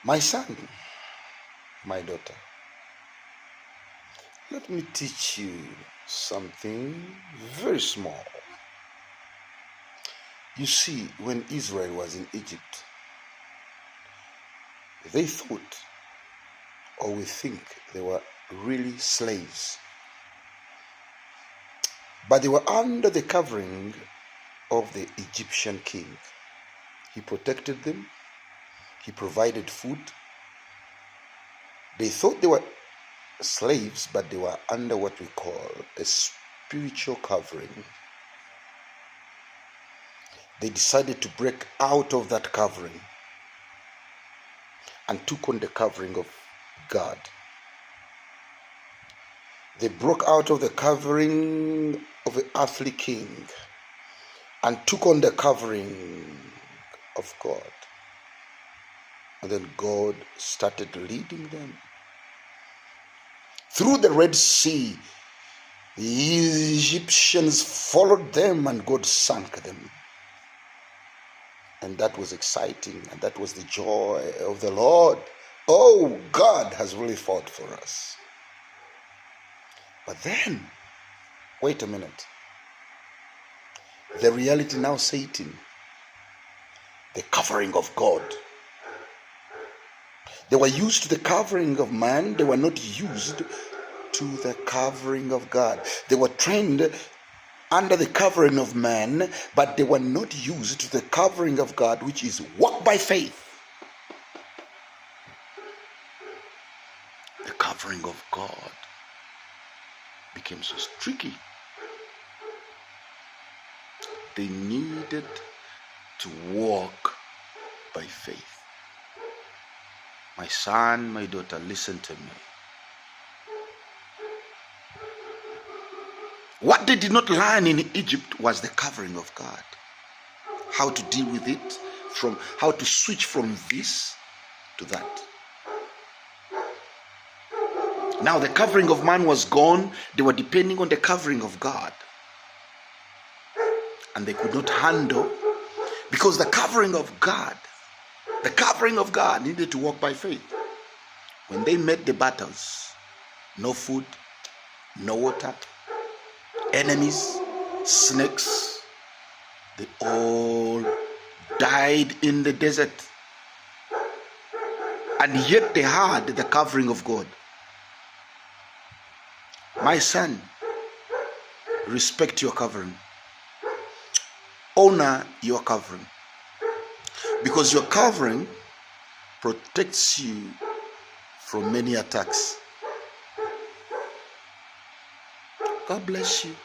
My son, my daughter, let me teach you something very small. You see, when Israel was in Egypt, they thought, or we think, they were really slaves. But they were under the covering of the Egyptian king. He protected them. He provided food. They thought they were slaves, but they were under what we call a spiritual covering. They decided to break out of that covering and took on the covering of God. They broke out of the covering of the earthly king and took on the covering of God. And then God started leading them through the Red Sea. The Egyptians followed them and God sank them. And that was exciting, and that was the joy of the Lord. Oh, God has really fought for us. But then, wait a minute. The reality now set in. The covering of God. They were used to the covering of man. They were not used to the covering of God. They were trained under the covering of man, but they were not used to the covering of God, which is walk by faith. The covering of God became so tricky. They needed to walk by faith. My son, my daughter, listen to me. What they did not learn in Egypt was the covering of God. How to deal with it, from how to switch from this to that. Now the covering of man was gone. They were depending on the covering of God. And they could not handle, because the covering of God needed to walk by faith. When they met the battles, no food, no water, enemies, snakes, they all died in the desert. And yet they had the covering of God. My son, respect your covering. Honor your covering. Because your covering protects you from many attacks. God bless you.